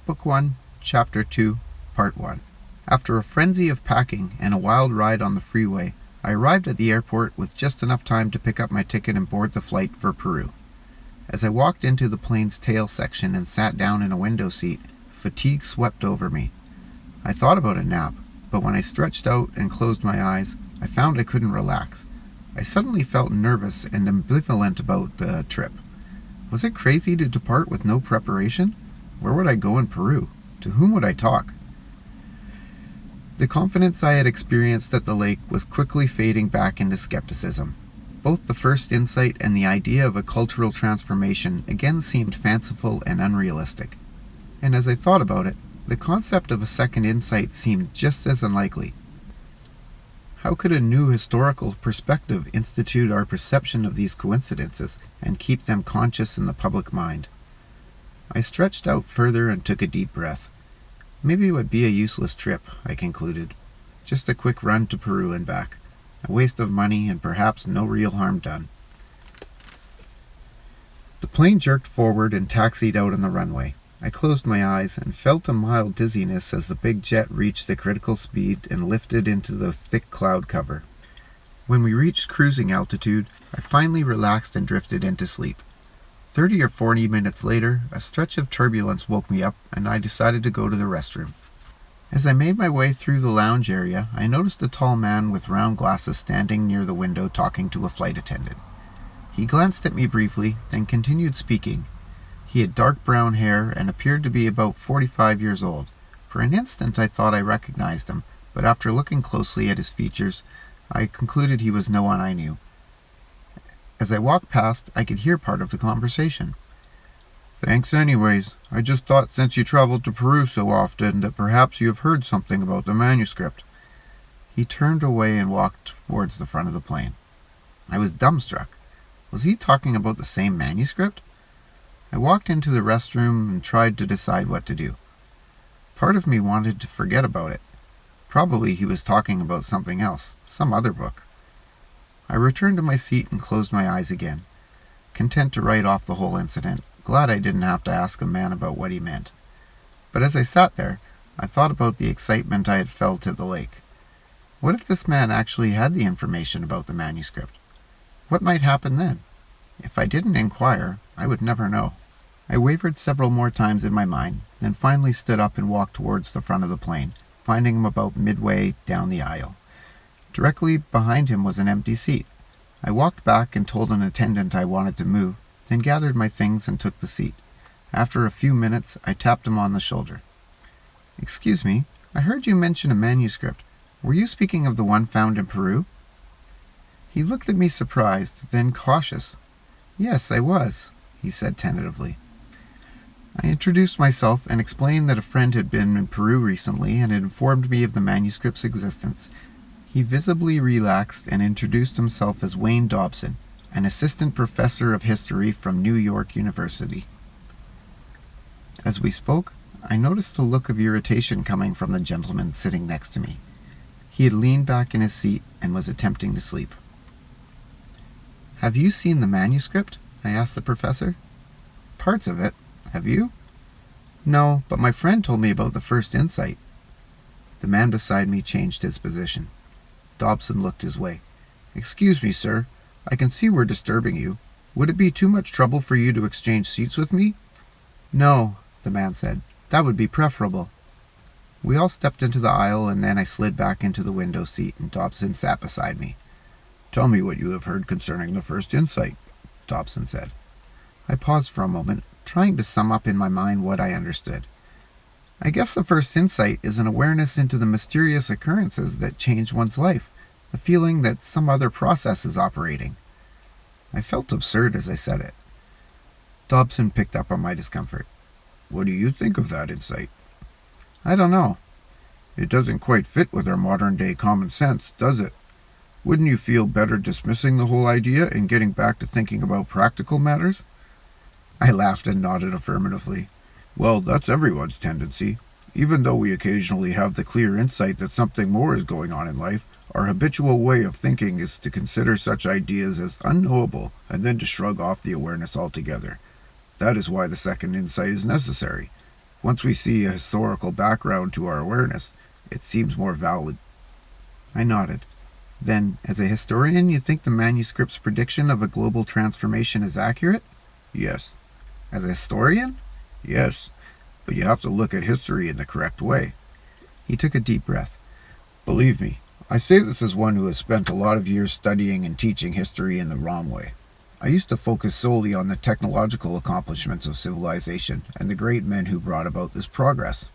Book 1, Chapter 2, Part 1. After a frenzy of packing and a wild ride on the freeway, I arrived at the airport with just enough time to pick up my ticket and board the flight for Peru. As I walked into the plane's tail section and sat down in a window seat, fatigue swept over me. I thought about a nap, but when I stretched out and closed my eyes, I found I couldn't relax. I suddenly felt nervous and ambivalent about the trip. Was it crazy to depart with no preparation? Where would I go in Peru? To whom would I talk? The confidence I had experienced at the lake was quickly fading back into skepticism. Both the first insight and the idea of a cultural transformation again seemed fanciful and unrealistic. And as I thought about it, the concept of a second insight seemed just as unlikely. How could a new historical perspective institute our perception of these coincidences and keep them conscious in the public mind? I stretched out further and took a deep breath. Maybe it would be a useless trip, I concluded. Just a quick run to Peru and back. A waste of money and perhaps no real harm done. The plane jerked forward and taxied out on the runway. I closed my eyes and felt a mild dizziness as the big jet reached the critical speed and lifted into the thick cloud cover. When we reached cruising altitude, I finally relaxed and drifted into sleep. 30 or 40 minutes later, a stretch of turbulence woke me up and I decided to go to the restroom. As I made my way through the lounge area, I noticed a tall man with round glasses standing near the window talking to a flight attendant. He glanced at me briefly, then continued speaking. He had dark brown hair and appeared to be about 45 years old. For an instant I thought I recognized him, but after looking closely at his features, I concluded he was no one I knew. As I walked past, I could hear part of the conversation. "Thanks anyways. I just thought since you traveled to Peru so often that perhaps you have heard something about the manuscript." He turned away and walked towards the front of the plane. I was dumbstruck. Was he talking about the same manuscript? I walked into the restroom and tried to decide what to do. Part of me wanted to forget about it. Probably he was talking about something else, some other book. I returned to my seat and closed my eyes again, content to write off the whole incident, glad I didn't have to ask the man about what he meant. But as I sat there, I thought about the excitement I had felt at the lake. What if this man actually had the information about the manuscript? What might happen then? If I didn't inquire, I would never know. I wavered several more times in my mind, then finally stood up and walked towards the front of the plane, finding him about midway down the aisle. Directly behind him was an empty seat. I walked back and told an attendant I wanted to move, then gathered my things and took the seat. After a few minutes, I tapped him on the shoulder. "Excuse me, I heard you mention a manuscript. Were you speaking of the one found in Peru?" He looked at me surprised, then cautious. "Yes, I was," he said tentatively. I introduced myself and explained that a friend had been in Peru recently and had informed me of the manuscript's existence. He visibly relaxed and introduced himself as Wayne Dobson, an assistant professor of history from New York University. As we spoke, I noticed a look of irritation coming from the gentleman sitting next to me. He had leaned back in his seat and was attempting to sleep. "Have you seen the manuscript?" I asked the professor. "Parts of it. Have you?" "No, but my friend told me about the first insight." The man beside me changed his position. Dobson looked his way. "Excuse me, sir. I can see we're disturbing you. Would it be too much trouble for you to exchange seats with me?" "No," the man said. "That would be preferable." We all stepped into the aisle, and then I slid back into the window seat, and Dobson sat beside me. "Tell me what you have heard concerning the first insight," Dobson said. I paused for a moment, trying to sum up in my mind what I understood. "I guess the first insight is an awareness into the mysterious occurrences that change one's life, the feeling that some other process is operating." I felt absurd as I said it. Dobson picked up on my discomfort. "What do you think of that insight?" "I don't know." "It doesn't quite fit with our modern-day common sense, does it? Wouldn't you feel better dismissing the whole idea and getting back to thinking about practical matters?" I laughed and nodded affirmatively. "Well, that's everyone's tendency. Even though we occasionally have the clear insight that something more is going on in life, our habitual way of thinking is to consider such ideas as unknowable and then to shrug off the awareness altogether. That is why the second insight is necessary. Once we see a historical background to our awareness, it seems more valid. I nodded. Then, as a historian, you think the manuscript's prediction of a global transformation is accurate? Yes. As a historian? Yes. But you have to look at history in the correct way. He took a deep breath. Believe me, I say this as one who has spent a lot of years studying and teaching history in the wrong way. I used to focus solely on the technological accomplishments of civilization and the great men who brought about this progress.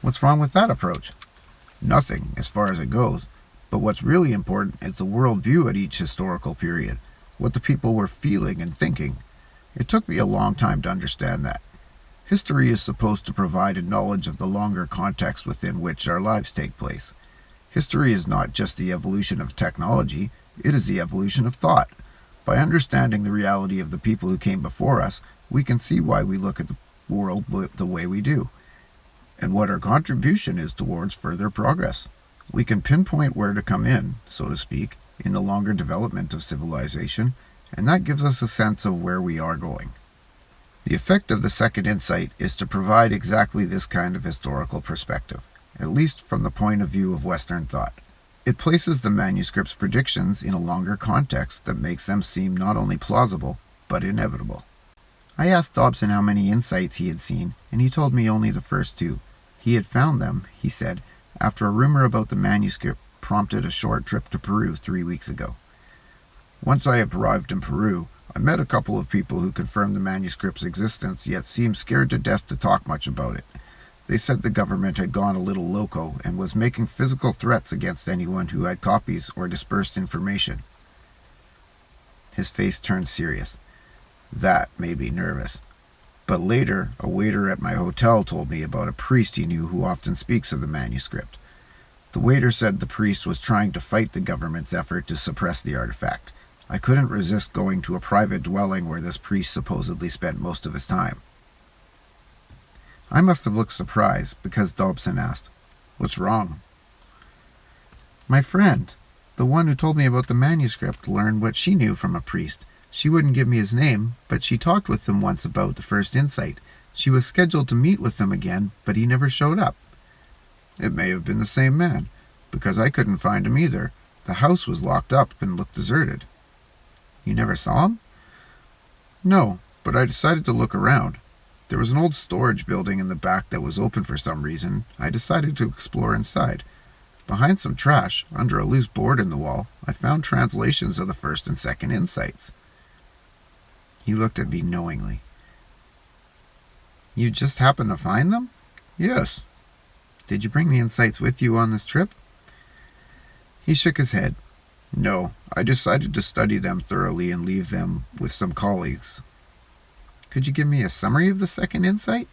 What's wrong with that approach? Nothing, as far as it goes. But what's really important is the worldview at each historical period, what the people were feeling and thinking. It took me a long time to understand that. History is supposed to provide a knowledge of the longer context within which our lives take place. History is not just the evolution of technology, it is the evolution of thought. By understanding the reality of the people who came before us, we can see why we look at the world the way we do, and what our contribution is towards further progress. We can pinpoint where to come in, so to speak, in the longer development of civilization, and that gives us a sense of where we are going. The effect of the second insight is to provide exactly this kind of historical perspective, at least from the point of view of Western thought. It places the manuscript's predictions in a longer context that makes them seem not only plausible, but inevitable. I asked Dobson how many insights he had seen, and he told me only the first two. He had found them, he said, after a rumor about the manuscript prompted a short trip to Peru 3 weeks ago. Once I arrived in Peru, I met a couple of people who confirmed the manuscript's existence, yet seemed scared to death to talk much about it. They said the government had gone a little loco and was making physical threats against anyone who had copies or dispersed information. His face turned serious. That made me nervous. But later, a waiter at my hotel told me about a priest he knew who often speaks of the manuscript. The waiter said the priest was trying to fight the government's effort to suppress the artifact. I couldn't resist going to a private dwelling where this priest supposedly spent most of his time. I must have looked surprised because Dobson asked, "What's wrong?" My friend, the one who told me about the manuscript, learned what she knew from a priest. She wouldn't give me his name, but she talked with him once about the first insight. She was scheduled to meet with him again, but he never showed up. It may have been the same man, because I couldn't find him either. The house was locked up and looked deserted. You never saw him? No, but I decided to look around. There was an old storage building in the back that was open for some reason. I decided to explore inside. Behind some trash, under a loose board in the wall, I found translations of the first and second insights. He looked at me knowingly. You just happened to find them? Yes. Did you bring the insights with you on this trip? He shook his head. No, I decided to study them thoroughly and leave them with some colleagues. Could you give me a summary of the second insight?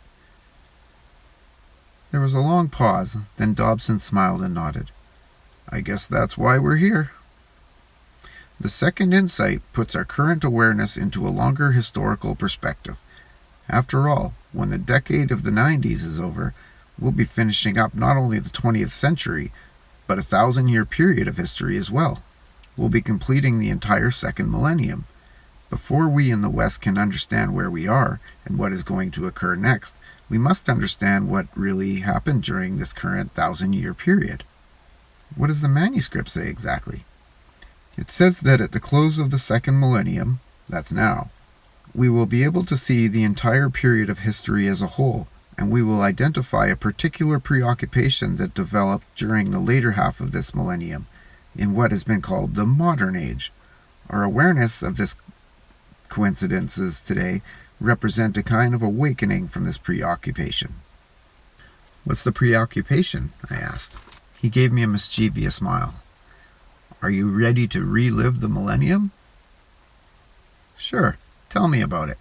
There was a long pause, then Dobson smiled and nodded. I guess that's why we're here. The second insight puts our current awareness into a longer historical perspective. After all, when the decade of the 90s is over, we'll be finishing up not only the 20th century, but a 1,000-year period of history as well. We'll be completing the entire second millennium. Before we in the West can understand where we are and what is going to occur next, we must understand what really happened during this current 1,000-year period. What does the manuscript say exactly? It says that at the close of the second millennium, that's now, we will be able to see the entire period of history as a whole, and we will identify a particular preoccupation that developed during the later half of this millennium, in what has been called the modern age. Our awareness of this coincidences today represent a kind of awakening from this preoccupation. What's the preoccupation? I asked. He gave me a mischievous smile. Are you ready to relive the millennium? Sure, tell me about it.